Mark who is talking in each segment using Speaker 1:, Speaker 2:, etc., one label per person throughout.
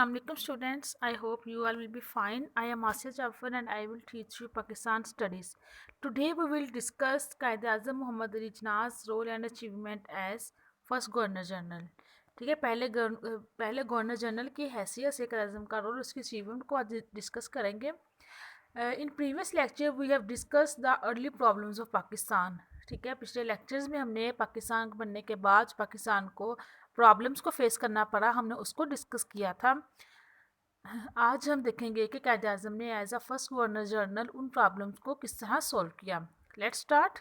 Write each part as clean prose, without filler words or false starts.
Speaker 1: Assalamu alaikum students. I hope you all will be fine. I am Asya Jafar and I will teach you Pakistan studies. Today we will discuss Qaid-e-Azam Muhammad Ali Jinnah's role and achievement as first Governor General. ठीक है, पहले governor general की हैसियत से कायद आज़म का role, उसकी achievement को आज डिस्कस करेंगे. In previous lecture we have discussed the early problems of Pakistan. ठीक है, पिछले लेक्चर्स में हमने पाकिस्तान बनने के बाद पाकिस्तान को प्रॉब्लम्स को फेस करना पड़ा, हमने उसको डिस्कस किया था. आज हम देखेंगे कि कायद आज़म ने as a first governor general उन प्रॉब्लम्स को किस तरह सॉल्व किया. Let's start.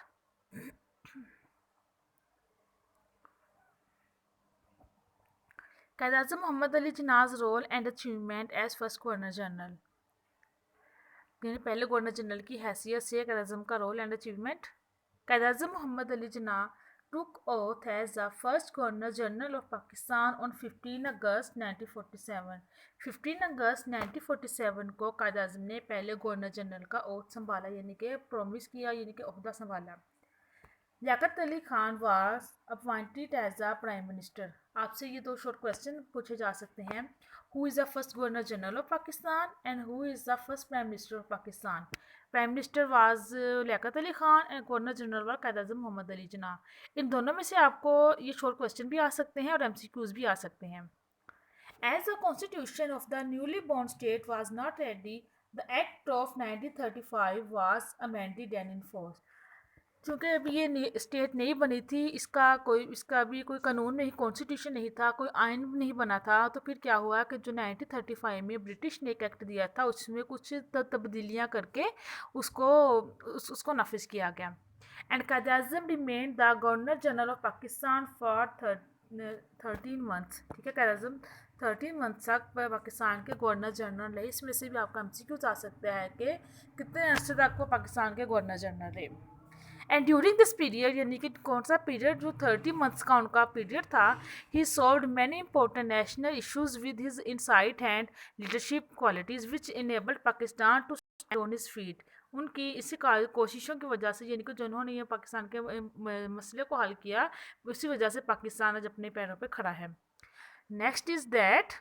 Speaker 1: Quaid Azam Mohammad Ali Jinnah's role and achievement as first governor general. पहले गवर्नर जनरल की हैसियत से कायद आज़म का role and achievement. Quaid Azam Mohammad Ali Jinnah took oath as the first Governor General of Pakistan on 15 अगस्त 1947. 15 अगस्त 1947 को कायद आज़म ने पहले गवर्नर जनरल का ओथ संभाला, यानी कि प्रॉमिस किया, यानी कि ओहदा संभाला. Liaquat Ali Khan was appointed as a prime minister. आपसे ये दो शॉर्ट क्वेश्चन पूछे जा सकते हैं. Who is the first governor general of Pakistan and who is the first prime minister of Pakistan. Prime minister was Liaquat Ali Khan and governor general was Quaid Azam Mohammad Ali Jinnah. इन दोनों में से आपको ये शॉर्ट क्वेश्चन भी आ सकते हैं और एमसीक्यूज भी आ सकते हैं. As the constitution of the newly born state was not ready, the Act of 1935 was amended and enforced. चूँकि अभी ये स्टेट नहीं बनी थी, इसका भी कोई कानून नहीं, कॉन्स्टिट्यूशन नहीं था, कोई आइन भी नहीं बना था, तो फिर क्या हुआ कि जो 1935 में ब्रिटिश ने एक एक्ट दिया था, उसमें कुछ तब्दीलियाँ करके उसको नाफिज किया गया. And Quaid Azam remain the governor general of Pakistan for 13 months. ठीक है, कायद आज़म 13 मंथ्स तक पाकिस्तान के गवर्नर जनरल रहे. इसमें से भी आपका एमसीक्यू आ सकता है कि कितने अर्से तक वो पाकिस्तान के गवर्नर जनरल रहे. एंड ड्यूरिंग दिस पीरियड, यानी कि कौन सा पीरियड, जो 30 मंथ्स का उनका पीरियड था, he solve many important national issues with his insight and leadership qualities which enabled Pakistan to stand on his feet. उनकी इसी कोशिशों की वजह से, यानी कि जिन्होंने ये पाकिस्तान के मसले को हल किया, उसी वजह से पाकिस्तान आज अपने पैरों पर खड़ा है. Next is that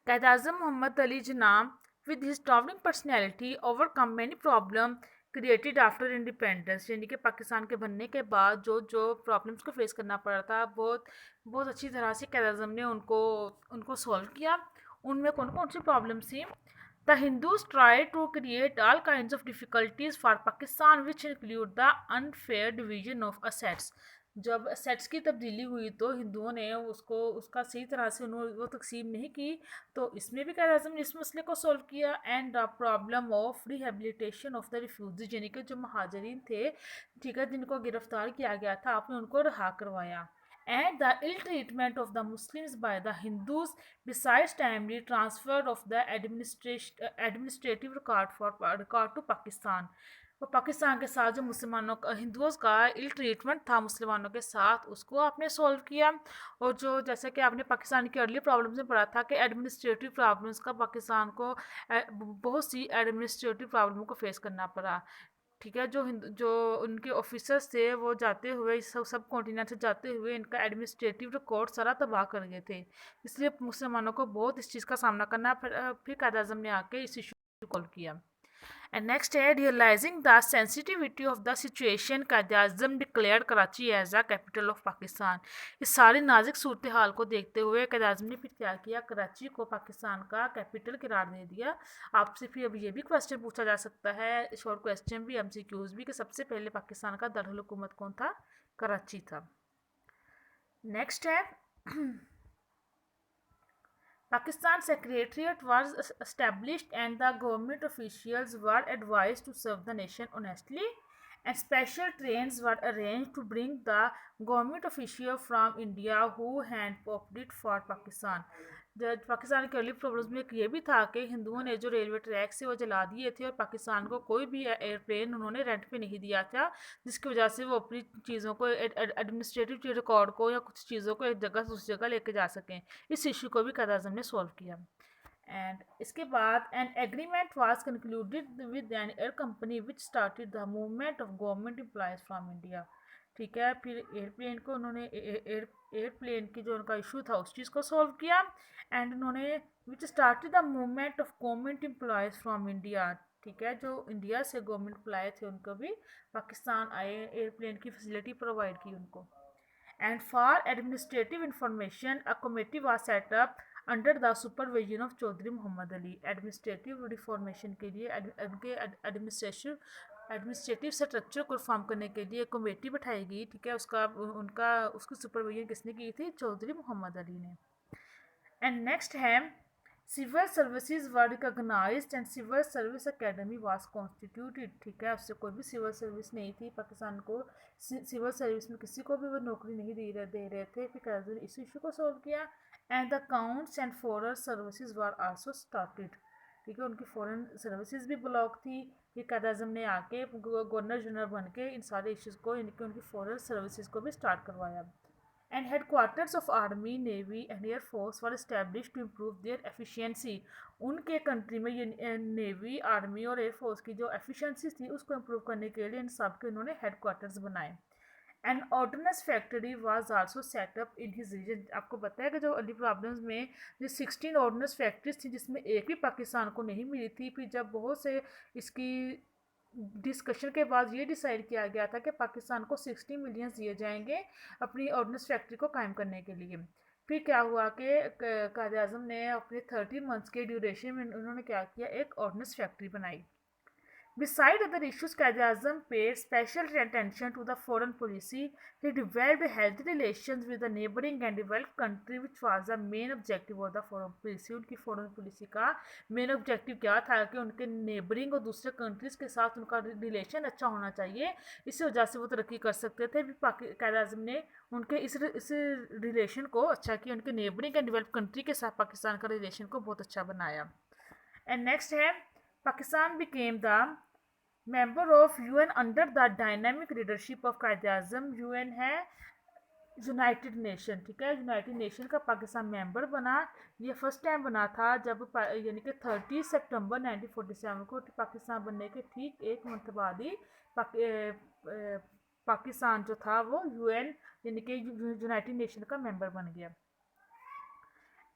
Speaker 1: Quaid Azam Mohammad Ali Jinnah with his towering personality overcome many problems created after independence. यानी कि पाकिस्तान के बनने के बाद जो प्रॉब्लम्स को फेस करना पड़ा था, बहुत अच्छी तरह से कायद आज़म ने उनको सॉल्व किया. उनमें कौन कौन सी प्रॉब्लम्स थी. The Hindus try to create all kind of difficulties for Pakistan which include the unfair division of assets. जब असेट्स की तब्दीली हुई तो हिंदुओं ने उसका सही तरह से उन्होंने वो तकसीम नहीं की, तो इसमें भी कायद आज़म ने इस मसले को सॉल्व किया. And the problem of rehabilitation of the refugees, यानी कि जो महाजरीन थे, ठीक है, जिनको गिरफ्तार किया गया था, आपने उनको रिहा करवाया. And the ill treatment of the Muslims by the Hindus besides timely transfer of the administrative record to Pakistan. वो पाकिस्तान के साथ जो मुसलमानों का, हिंदुओं का इल ट्रीटमेंट था मुसलमानों के साथ, उसको आपने सॉल्व किया. और जो जैसे कि आपने पाकिस्तान की अर्ली प्रॉब्लम्स में पढ़ा था कि एडमिनिस्ट्रेटिव प्रॉब्लम्स का पाकिस्तान को बहुत सी एडमिनिस्ट्रेटिव प्रॉब्लमों को फेस करना पड़ा. ठीक है, जो उनके ऑफिसर्स थे, वो जाते हुए सब कॉन्टिनेंट से जाते हुए इनका एडमिनिस्ट्रेटिव रिकॉर्ड सारा तबाह कर गए थे. इसलिए मुसलमानों को बहुत इस चीज़ का सामना करना फिर कायद आज़म ने आके इस इशू को सॉल्व किया. And next है realizing the sensitivity of the situation, Quaid Azam declare Karachi as a capital of Pakistan. इस सारी नाजुक सूरत हाल को देखते हुए कायद आज़म ने फिर क्या किया, कराची को पाकिस्तान का कैपिटल करार दे दिया. आपसे फिर अब ये भी क्वेश्चन पूछा जा सकता है, शॉर्ट क्वेश्चन भी, एमसीक्यूज भी, कि सबसे पहले पाकिस्तान का दारुल हुकूमत कौन था. कराची था. नेक्स्ट है Pakistan Secretariat was established and the government officials were advised to serve the nation honestly, and special trains were arranged to bring the government official from India who handpicked it for Pakistan. जब पाकिस्तान के early problems में एक ये भी था कि हिंदुओं ने जो रेलवे ट्रैक से वो जला दिए थे और पाकिस्तान को कोई भी एयरप्लेन उन्होंने रेंट पे नहीं दिया था, जिसकी वजह से वो अपनी चीज़ों को, एडमिनिस्ट्रेटिव रिकॉर्ड को या कुछ चीज़ों को एक जगह से दूसरी जगह लेके जा सकें. इस इशू को भी कायद आज़म ने सॉल्व किया. एंड इसके बाद an agreement was concluded with an air company which started the movement of government employees from India. ठीक है। फिर एयरप्लेन को उन्होंने एयरप्लेन की जो उनका इशू था उस चीज़ को सॉल्व किया। एंड उन्होंने विच started the movement of government employees from India. ठीक है, जो इंडिया से गवर्नमेंट एम्प्लॉय थे उनको भी पाकिस्तान आए, एयरप्लेन की फैसिलिटी प्रोवाइड की उनको। And for administrative information, a committee was set up under the supervision of Chaudhry Mohammad Ali. Administrative reformation के लिए उनके एडमिनिस्ट्रेटिव स्ट्रक्चर को फॉर्म करने के लिए कमेटी बैठाई गई। ठीक है, उसका उनका उसकी सुपरविजन किसने की थी? चौधरी मोहम्मद अली ने। एंड नेक्स्ट है civil services were recognised and civil service academy was constituted. ठीक है, उससे कोई भी सिविल सर्विस नहीं थी पाकिस्तान को, सिविल सर्विस में किसी को भी वो नौकरी नहीं दे रहे थे। फिर कायदे ने इस इशू को सॉल्व किया। And the accounts and foreign services were also started. ठीक है, उनकी फॉरेन सर्विसेज भी ब्लॉक थी। फिर कायदे आज़म ने आके गवर्नर जनरल बन के इन सारे इश्यूज़ को, इनकी उनकी फॉरेन सर्विसेज को भी स्टार्ट करवाया। And headquarters of Army, Navy and Air Force were established to improve their efficiency। उनके कंट्री में ये नेवी, आर्मी और एयर फोर्स की जो एफिशिएंसी थी उसको इम्प्रूव करने के लिए इन सब के उन्होंने हेडक्वार्टर्स बनाए। And ordnance factory was also set up in his region. आपको पता है कि जो अली प्रॉब्लम्स में जो 16 ऑर्डिनेंस फैक्ट्रीज थी जिसमें एक भी पाकिस्तान को नहीं मिली थी। फिर जब बहुत से इसकी डिस्कशन के बाद ये डिसाइड किया गया था कि पाकिस्तान को 60 मिलियन दिए जाएंगे अपनी ऑर्डिनेंस फैक्ट्री को कायम करने के लिए। फिर क्या हुआ कि कायदे आज़म ने अपने 30 मंथ्स के ड्यूरेशन में उन्होंने क्या किया, एक ऑर्डिनेंस फैक्ट्री बनाई। Beside other issues, Quaid-e-Azam paid special attention to the foreign policy. He developed healthy relations with the neighboring and developed country, which was the main objective of the foreign policy. उनकी foreign policy का main objective क्या था कि उनके neighboring और दूसरे countries के साथ उनका relation अच्छा होना चाहिए। इस वजह से वो तरक्की कर सकते थे। भी Quaid-e-Azam ने उनके इस relation को अच्छा किया, उनके neighboring and developed country के साथ पाकिस्तान का relation को बहुत अच्छा बनाया। And next है Pakistan became the member of UN under the dynamic leadership of Quaid-e-Azam. UN है यूनाइटेड नेशन। ठीक है, यूनाइटेड नेशन का पाकिस्तान मेंबर बना। ये फर्स्ट टाइम बना था जब यानी कि 30 सितंबर 1947 को पाकिस्तान बनने के ठीक एक मंथ बाद ही पाकिस्तान जो था वो UN यानी कि यूनाइटेड नेशन का मेंबर बन गया।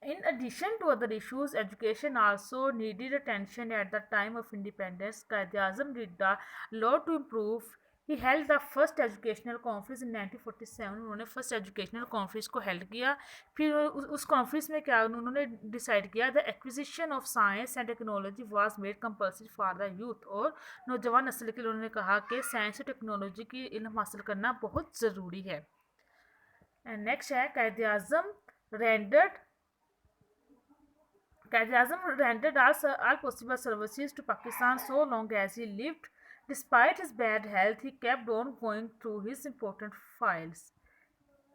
Speaker 1: In addition to other issues, education also needed attention at the time of independence. Quaid-e-Azam did a lot to improve. He held the first educational conference in 1947। उन्होंने first educational conference को held किया। फिर उस conference में क्या उन्होंने decide किया, the acquisition of science and technology was made compulsory for the youth. और नौजवान नस्ल के लिए उन्होंने कहा कि साइंस और टेक्नोलॉजी की इल्म हासिल करना बहुत ज़रूरी है। एंड नेक्स्ट है Quaid-e-Azam rendered Quaid-e-Azam rendered all possible services to Pakistan so long as he lived. Despite his bad health, he kept on going through his important files.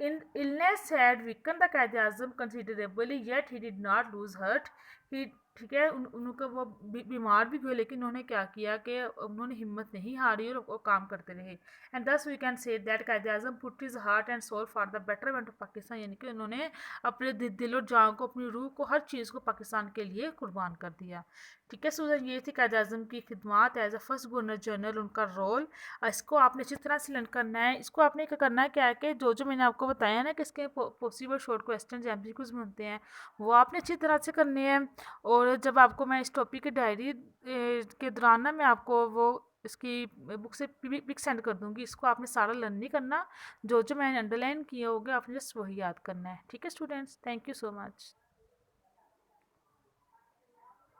Speaker 1: In illness had weakened the Quaid-e-Azam considerably, yet he did not lose heart. He ठीक है, उनका वो बीमार भी हुए लेकिन उन्होंने क्या किया कि उन्होंने हिम्मत नहीं हारी और वो काम करते रहे। And thus we can say that Quaid-e-Azam put his heart and soul for the betterment of Pakistan. यानी कि उन्होंने अपने दिल और जान को, अपनी रूह को, हर चीज़ को पाकिस्तान के लिए कुर्बान कर दिया। ठीक है स्टूडेंट, ये थी कायद-ए-आज़म की खिदमत as a first governor general, उनका रोल। इसको आपने अच्छी तरह से लर्न करना है। इसको आपने क्या करना है क्या है कि जो मैंने आपको बताया ना कि इसके पॉसिबल शॉर्ट क्वेश्चन एमसीक्यूज बनते हैं वो आपने अच्छी तरह से करने हैं। और जब आपको मैं इस टॉपिक की डायरी के दौरान ना मैं आपको वो इसकी बुक से पिक सेंड कर दूंगी। इसको आपने सारा लर्न नहीं करना, जो मैंने अंडरलाइन किए होंगे आपने जस्ट वही याद करना है। ठीक है students, thank you so much.